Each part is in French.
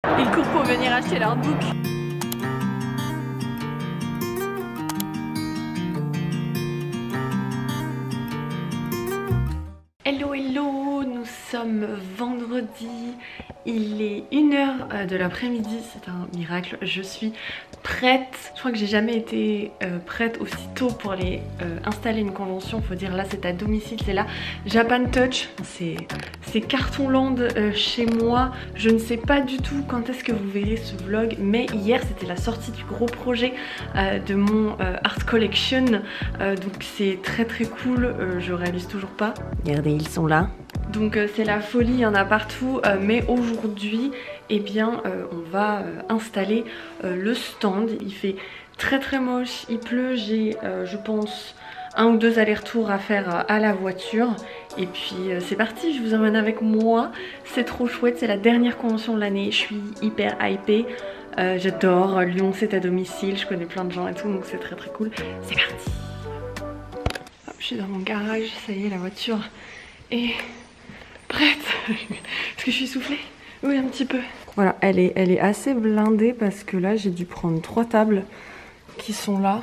Ils courent pour venir acheter leur book. Hello hello, nous sommes vendredi, il est 1h de l'après-midi, c'est un miracle, je suis prête. Je crois que j'ai jamais été prête aussi tôt pour aller installer une convention, faut dire là c'est à domicile, c'est là Japan Touch, c'est Cartonland chez moi. Je ne sais pas du tout quand est-ce que vous verrez ce vlog, mais hier c'était la sortie du gros projet de mon Art Collection, donc c'est très très cool, je réalise toujours pas. Regardez, ils sont là. Donc c'est la folie, il y en a partout, mais aujourd'hui, eh bien, on va installer le stand. Il fait très très moche, il pleut, j'ai je pense 1 ou 2 allers-retours à faire à la voiture. Et puis c'est parti, je vous emmène avec moi, c'est trop chouette, c'est la dernière convention de l'année, je suis hyper hypée. J'adore, Lyon c'est à domicile, je connais plein de gens et tout, donc c'est très très cool. C'est parti. Hop, je suis dans mon garage, ça y est, la voiture est prête. Est-ce que je suis soufflée? Oui, un petit peu. Voilà, elle est assez blindée parce que là j'ai dû prendre 3 tables qui sont là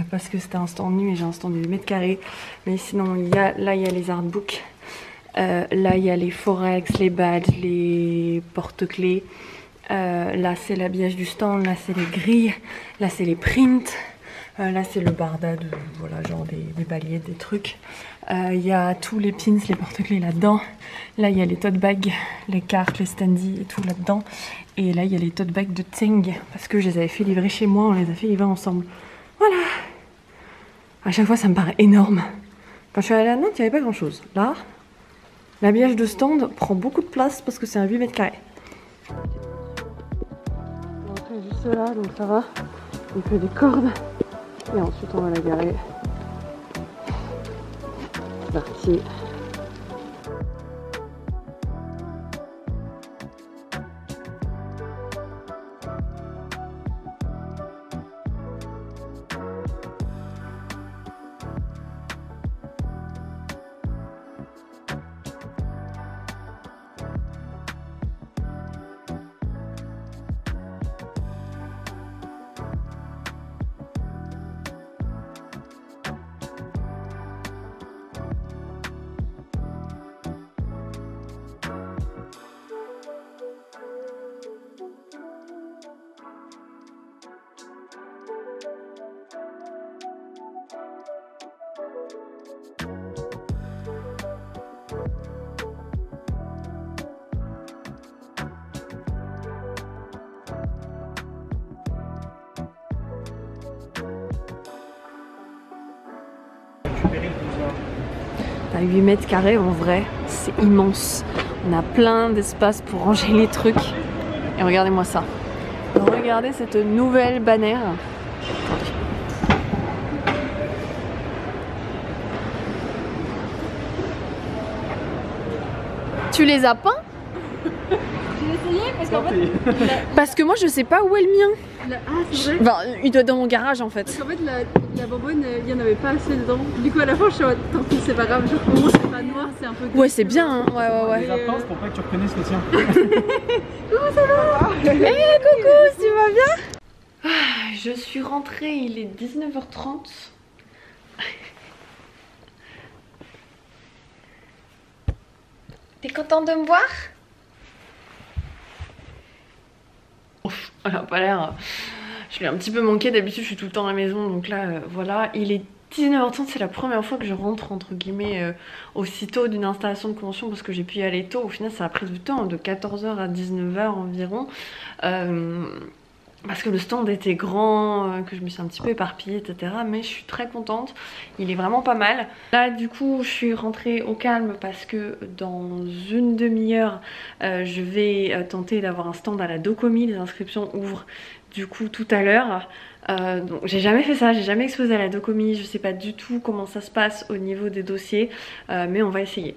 parce que c'était un stand nu et j'ai un stand de 8 mètres carrés. Mais sinon là il y a les artbooks, là il y a les forex, les badges, les porte-clés, là c'est l'habillage du stand, là c'est les grilles, là c'est les prints, là c'est le barda de voilà, genre des baliers, des trucs. Il y a tous les pins, les porte-clés là-dedans. Là il y a les tote bags, les cartes, les standees et tout là-dedans. Et là il y a les tote bags de Tseng parce que je les avais fait livrer chez moi, on les a fait livrer ensemble. Voilà. À chaque fois ça me paraît énorme. Quand je suis allée à Nantes il n'y avait pas grand chose. Là, l'habillage de stand prend beaucoup de place parce que c'est un 8 mètres carrés. On va rentrer juste là donc ça va. On fait des cordes et ensuite on va la garer. C'est parti. À 8 mètres carrés en vrai, c'est immense. On a plein d'espace pour ranger les trucs. Et regardez-moi ça. Regardez cette nouvelle bannière. Tu les as peints? J'ai essayé parce qu'en fait... Parce que moi je sais pas où est le mien. Ah c'est vrai. Enfin, il doit être dans mon garage en fait. Parce qu'en fait la bonbonne, il y en avait pas assez dedans. Du coup à la fin je suis en mode tant pis c'est pas grave, genre au moins c'est pas noir, c'est un peu gris. Ouais c'est bien hein, ouais. Les pince pour pas que tu reconnaisses le tien. Comment ça va? Hey coucou, tu vas bien? Je suis rentrée, il est 19h30. T'es contente de me voir? Ouf, elle a pas l'air... Je lui ai un petit peu manqué, d'habitude je suis tout le temps à la maison, donc là voilà, il est 19h30, c'est la première fois que je rentre entre guillemets aussitôt d'une installation de convention parce que j'ai pu y aller tôt. Au final ça a pris du temps, de 14h à 19h environ. Parce que le stand était grand, que je me suis un petit peu éparpillée, etc. Mais je suis très contente, il est vraiment pas mal. Là du coup je suis rentrée au calme parce que dans une demi-heure je vais tenter d'avoir un stand à la Docomi. Les inscriptions ouvrent du coup tout à l'heure. Donc j'ai jamais fait ça, j'ai jamais exposé à la Docomi, je sais pas du tout comment ça se passe au niveau des dossiers, mais on va essayer.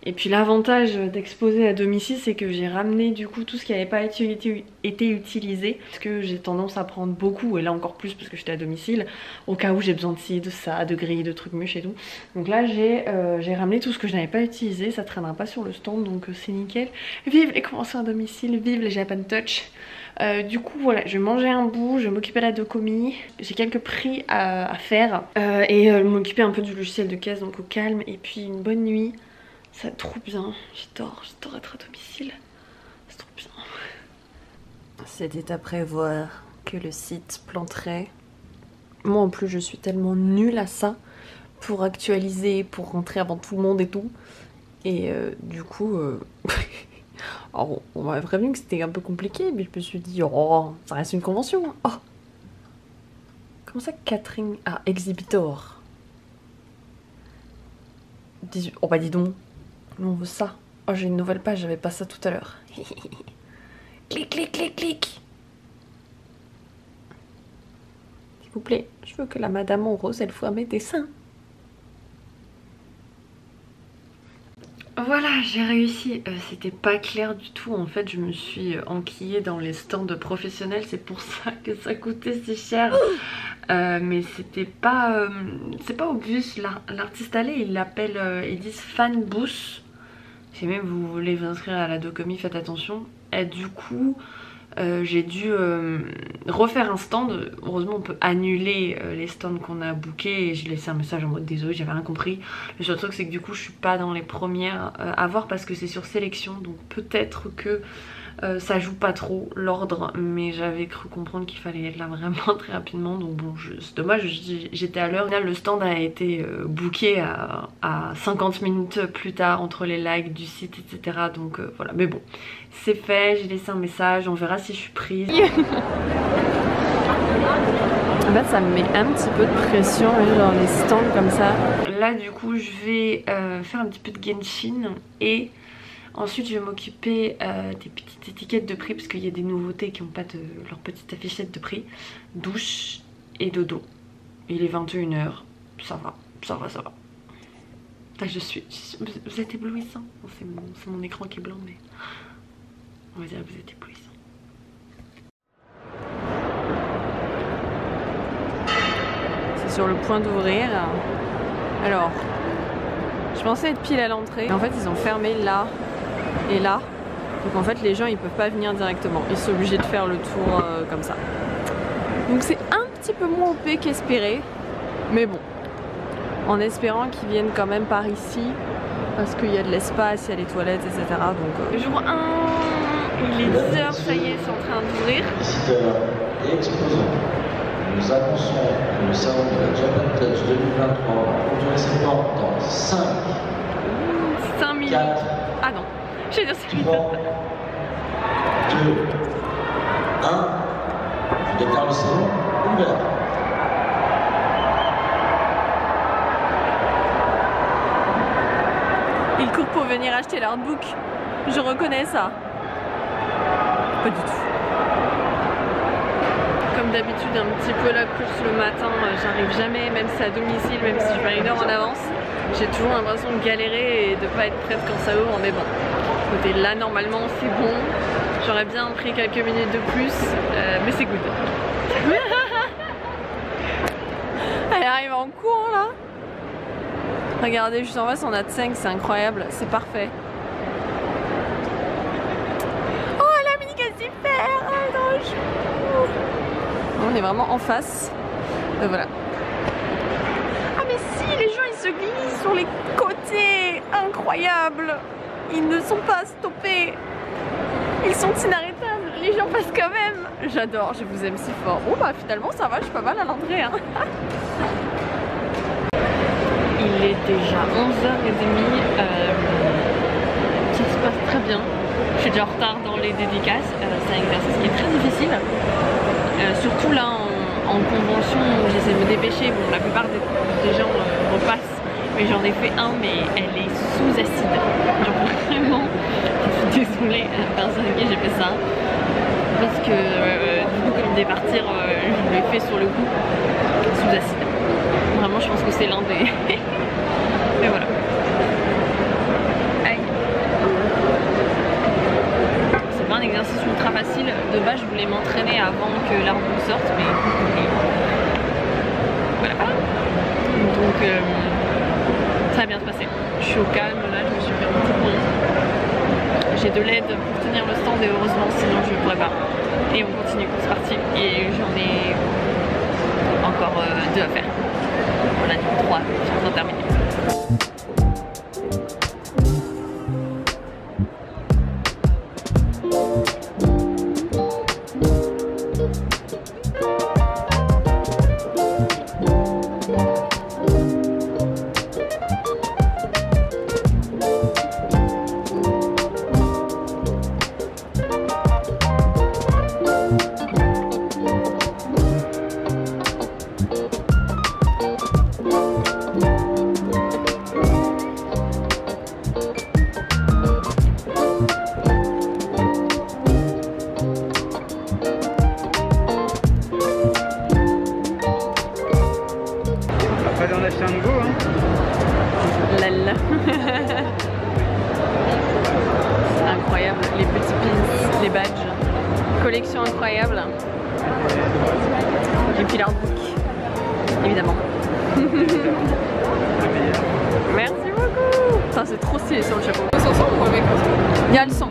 Et puis l'avantage d'exposer à domicile, c'est que j'ai ramené du coup tout ce qui n'avait pas été utilisé, parce que j'ai tendance à prendre beaucoup, et là encore plus parce que j'étais à domicile, au cas où j'ai besoin de ci, de ça, de grilles, de trucs mûches et tout. Donc là j'ai ramené tout ce que je n'avais pas utilisé, ça traînera pas sur le stand, donc c'est nickel. Vive les conventions à domicile, vive les Japan Touch. Du coup voilà, je vais manger un bout, je vais m'occuper de la Docomi, j'ai quelques prix à faire et m'occuper un peu du logiciel de caisse, donc au calme, et puis une bonne nuit. Ça va être trop bien, j'adore être à domicile, c'est trop bien. C'était à prévoir que le site planterait. Moi en plus je suis tellement nulle à ça, pour actualiser, pour rentrer avant tout le monde et tout. Et du coup, alors, on m'avait prévenu que c'était un peu compliqué, mais je me suis dit, oh, ça reste une convention. Oh. Comment ça, Catherine? Ah, Exhibitor. Oh bah dis donc. On veut ça. Oh, j'ai une nouvelle page, j'avais pas ça tout à l'heure. Clic, clic, clic, clic. S'il vous plaît, je veux que la madame en rose, elle voit mes dessins. Voilà, j'ai réussi. C'était pas clair du tout. En fait, je me suis enquillée dans les stands professionnels. C'est pour ça que ça coûtait si cher. Mais c'était pas... c'est pas obvious. L'artiste allé, ils l'appellent... ils disent fan booth. Si même vous voulez vous inscrire à la Docomi, faites attention. Et du coup, j'ai dû refaire un stand. Heureusement, on peut annuler les stands qu'on a bookés. Et j'ai laissé un message en mode désolé, j'avais rien compris. Le seul truc, c'est que du coup, je suis pas dans les premières à voir parce que c'est sur sélection. Donc peut-être que ça joue pas trop l'ordre, mais j'avais cru comprendre qu'il fallait être là vraiment très rapidement. Donc bon, c'est dommage, j'étais à l'heure. Le stand a été booké à 50 minutes plus tard entre les likes du site, etc. Donc voilà, mais bon, c'est fait, j'ai laissé un message, on verra si je suis prise. En fait, ça me met un petit peu de pression, genre les stands comme ça. Là, du coup, je vais faire un petit peu de Genshin et ensuite je vais m'occuper des petites étiquettes de prix parce qu'il y a des nouveautés qui n'ont pas de leur petite affichette de prix. Douche et dodo. Il est 21 h, ça va, ça va, ça va. Là, vous êtes éblouissant. Bon, c'est mon écran qui est blanc, mais on va dire que vous êtes éblouissant. C'est sur le point d'ouvrir. Alors, je pensais être pile à l'entrée, mais en fait ils ont fermé là et là. Donc en fait les gens ils peuvent pas venir directement. Ils sont obligés de faire le tour comme ça. Donc c'est un petit peu moins OP qu'espéré. Mais bon, en espérant qu'ils viennent quand même par ici. Parce qu'il y a de l'espace, il y a les toilettes, etc. Donc jour 1, il est 10 h, ça y est, c'est en train d'ouvrir. Visiteurs et exposants, nous annonçons que le salon de la Japan Touch 2023 va ouvrir ses portes dans 5 minutes. 4, ah non, j'ai dit 5 minutes. 3, 2, 1. Je déclare le salon ouvert. Ils courent pour venir acheter l'artbook. Je reconnais ça. Pas du tout. Comme d'habitude, un petit peu la course le matin. J'arrive jamais, même si c'est à domicile, même si je vais 1 heure en avance. J'ai toujours l'impression de galérer et de pas être prête quand ça ouvre. Mais bon, écoutez, là normalement c'est bon. J'aurais bien pris quelques minutes de plus, mais c'est good. Elle arrive en cours là. Regardez, juste en face on a de 5, c'est incroyable, c'est parfait. Oh la mini est super, trop chou. On est vraiment en face, voilà. Ah mais si, les gens ils se glissent sur les côtés, incroyable. Ils ne sont pas stoppés, ils sont inarrêtables, les gens passent quand même. J'adore, je vous aime si fort. Oh bah finalement ça va, je suis pas mal à l'entrée hein. Il est déjà 11h30, ça se passe très bien. Je suis déjà en retard dans les dédicaces, c'est un exercice qui est très difficile. Surtout là en convention où j'essaie de me dépêcher. Bon, la plupart des gens repassent, mais j'en ai fait un, mais elle est sous acide. Genre vraiment, je suis désolée à la personne à qui j'ai fait ça. Parce que du coup, comme il devait partir, je l'ai fait sur le coup, sous acide. Vraiment, je pense que c'est l'un des... Mais voilà. Aïe. sera facile. De base je voulais m'entraîner avant que l'arbre sorte, mais voilà. Donc ça va bien se passer. Je suis au calme là, je me suis fait un petit bon. J'ai de l'aide pour tenir le stand et heureusement sinon je ne pourrais pas. Et on continue, c'est parti. Et j'en ai encore 2 à faire. On a dit 3, je suis en train de terminer. Après on achète un go hein. Lala. Incroyable, les petits pins, les badges. Collection incroyable. Et puis l'artbook, évidemment. Merci beaucoup. Enfin, c'est trop stylé sur le chapeau. On s'en sent ou avec? Il y a le sang.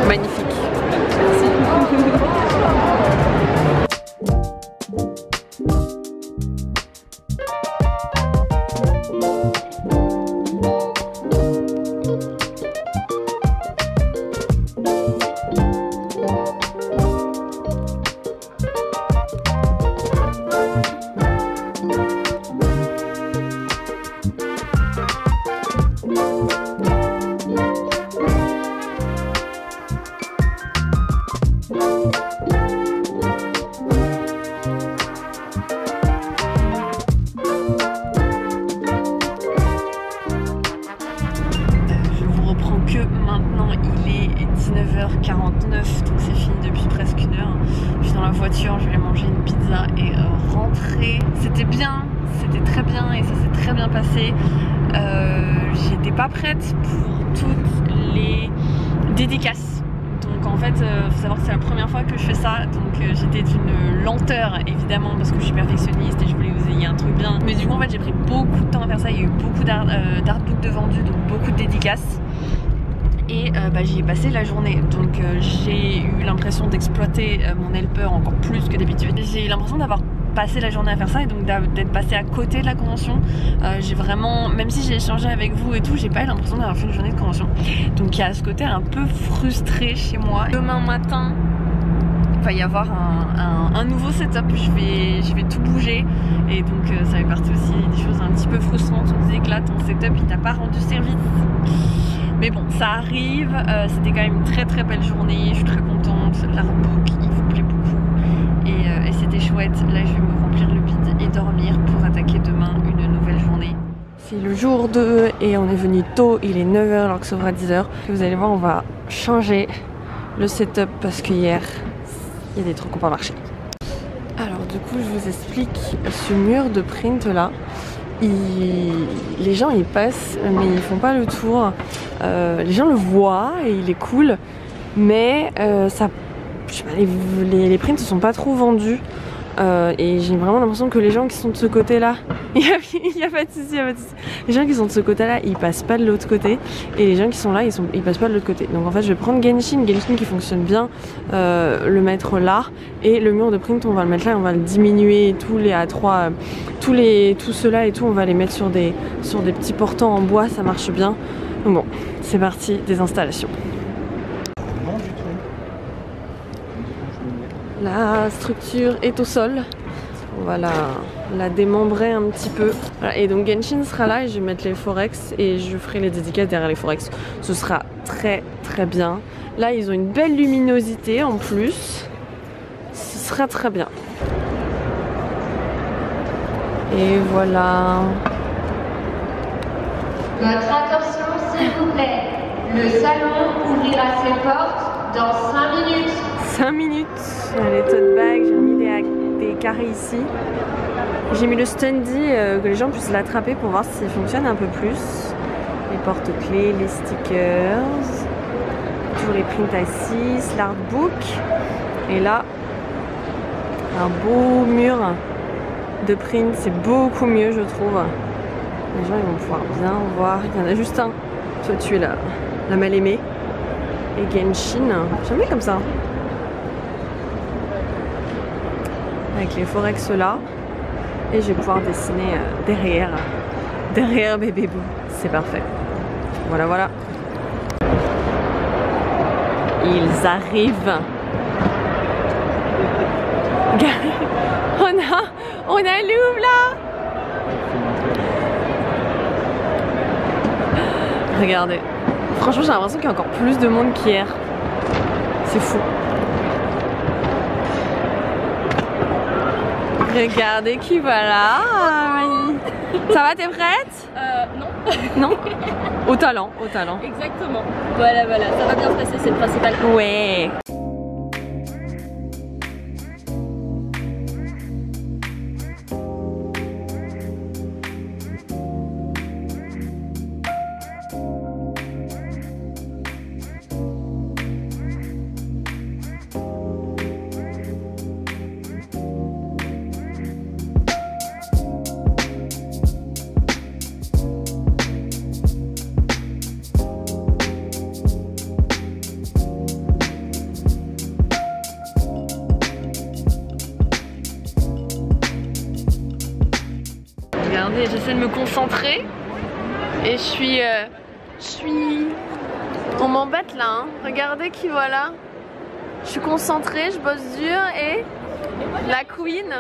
Magnifique. Merci. Maintenant il est 19h49 donc c'est fini depuis presque 1 heure. Je suis dans la voiture, je vais manger une pizza et rentrer. C'était bien, c'était très bien et ça s'est très bien passé. J'étais pas prête pour toutes les dédicaces. Donc en fait faut savoir que c'est la première fois que je fais ça. Donc j'étais d'une lenteur évidemment parce que je suis perfectionniste et je voulais que vous ayez un truc bien. Mais du coup en fait j'ai pris beaucoup de temps à faire ça. Il y a eu beaucoup d'artbooks de vendus, donc beaucoup de dédicaces. Et j'y ai passé la journée, donc j'ai eu l'impression d'exploiter mon helper encore plus que d'habitude. J'ai eu l'impression d'avoir passé la journée à faire ça et donc d'être passé à côté de la convention. J'ai vraiment, même si j'ai échangé avec vous et tout, j'ai pas eu l'impression d'avoir fait une journée de convention. Donc il y a ce côté un peu frustré chez moi. Demain matin, il va y avoir un nouveau setup, je vais tout bouger et donc ça fait partie aussi des choses un petit peu frustrantes. On disait que là ton setup il t'a pas rendu service. Mais bon, ça arrive, c'était quand même une très très belle journée, je suis très contente, l'artbook il vous plaît beaucoup et c'était chouette. Là je vais me remplir le bide et dormir pour attaquer demain une nouvelle journée. C'est le jour 2 et on est venu tôt, il est 9h alors que ça sera 10h. Vous allez voir, on va changer le setup parce que hier il y a des trucs qui n'ont pas marché. Alors du coup je vous explique ce mur de print là. Les gens ils passent mais ils font pas le tour. Les gens le voient et il est cool, mais ça, je sais pas, les prints ne sont pas trop vendus. Et j'ai vraiment l'impression que les gens qui sont de ce côté là, il y a pas de souci, les gens qui sont de ce côté là ils passent pas de l'autre côté et les gens qui sont là ils passent pas de l'autre côté. Donc en fait je vais prendre Genshin qui fonctionne bien, le mettre là et le mur de print on va le mettre là et on va le diminuer, tous les A3, tout cela et tout on va les mettre sur des petits portants en bois, ça marche bien. Donc bon, c'est parti, des installations. La structure est au sol. On va la démembrer un petit peu. Voilà, et donc Genshin sera là et je vais mettre les forex et je ferai les dédicaces derrière les forex. Ce sera très très bien. Là ils ont une belle luminosité en plus. Ce sera très bien. Et voilà. Votre attention s'il vous plaît. Le salon ouvrira ses portes dans 5 minutes. 5 minutes. Les tote bags, j'ai mis des carrés ici. J'ai mis le standy que les gens puissent l'attraper pour voir si ça fonctionne un peu plus. Les porte-clés, les stickers, toujours les prints à 6, l'artbook. Et là, un beau mur de print, c'est beaucoup mieux je trouve. Les gens ils vont pouvoir bien voir. Il y en a juste un. Toi tu es la mal aimée. Et Genshin, j'aime bien comme ça. Avec les forex là. Et je vais pouvoir dessiner derrière bébé Boo. C'est parfait. Voilà, voilà. Ils arrivent. On a Louvre là. Regardez. Franchement, j'ai l'impression qu'il y a encore plus de monde qu'hier. C'est fou. Regardez qui voilà. Ça va, t'es prête? Non. Non? Au talent, au talent. Exactement. Voilà, voilà, ça va bien se passer, c'est le principal. Ouais. Regardez, j'essaie de me concentrer et je suis... On m'embête là, hein. Regardez qui voilà. Je suis concentrée, je bosse dur et la queen.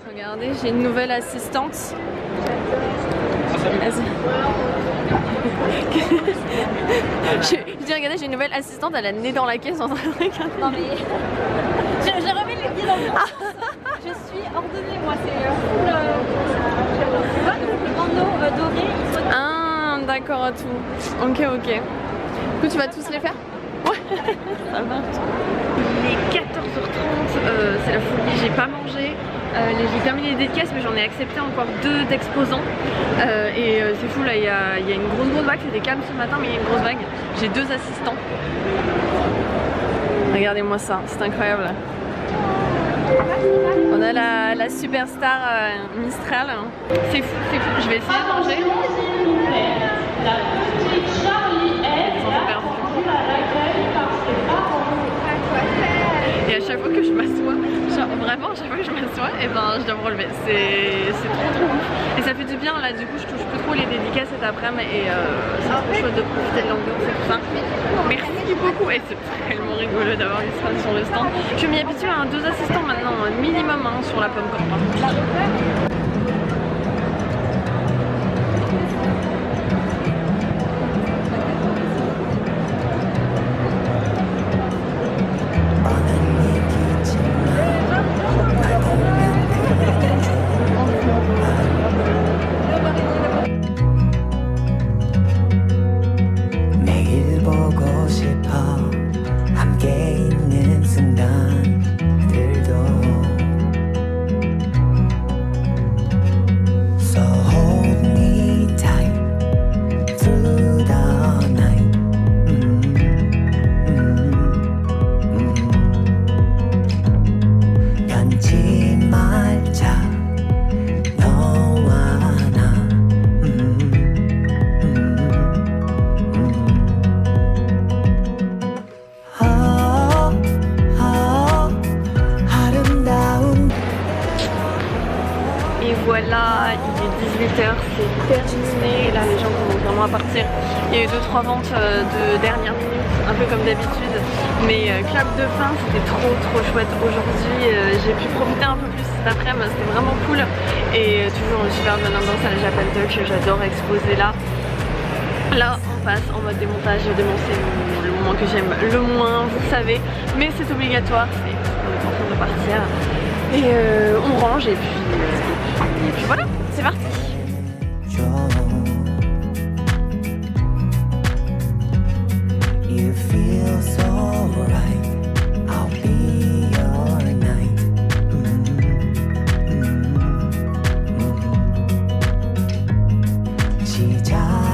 Regardez, j'ai une nouvelle assistante. Je dis, regardez, j'ai une nouvelle assistante, elle a le nez dans la caisse en train de regarder. Non mais... J'ai remis les pieds dans le Je suis ordonnée, moi, c'est full... le bandeau doré. Ah, d'accord, tout. Ok, ok. Du coup, tu vas tous les faire? Ouais, ça marche. Il est 14h30, c'est la folie, j'ai pas mangé. J'ai terminé les dédicaces mais j'en ai accepté encore 2 d'exposants c'est fou là, il y a une grosse vague, c'était calme ce matin mais il y a une grosse vague. J'ai 2 assistants. Regardez-moi ça, c'est incroyable. On a la superstar Mistral. C'est fou, je vais essayer de manger. Et à chaque fois que je m'assois, vraiment à chaque fois que je m'assois, et ben je dois me relever. C'est trop ouf. Et ça fait du bien là, du coup je touche plus trop les dédicaces cet après-midi et c'est trop chouette de profiter de l'ambiance et tout ça. Merci beaucoup et c'est tellement rigolo d'avoir une fan sur le stand. Je m'y habitue à 2 assistants maintenant, minimum sur la pomme corp. à partir. Il y a eu 2-3 ventes de dernière minute, un peu comme d'habitude. Mais clap de fin, c'était trop chouette. Aujourd'hui, j'ai pu profiter un peu plus cet après-midi, c'était vraiment cool. Et toujours une super bonne ambiance à la Japan Touch, j'adore exposer là. Là, on passe en mode démontage. Démonter, c'est le moment que j'aime le moins, vous le savez. Mais c'est obligatoire, on est en train de partir. Et on range et puis voilà, c'est parti. You feel so right. I'll be your night. 시작.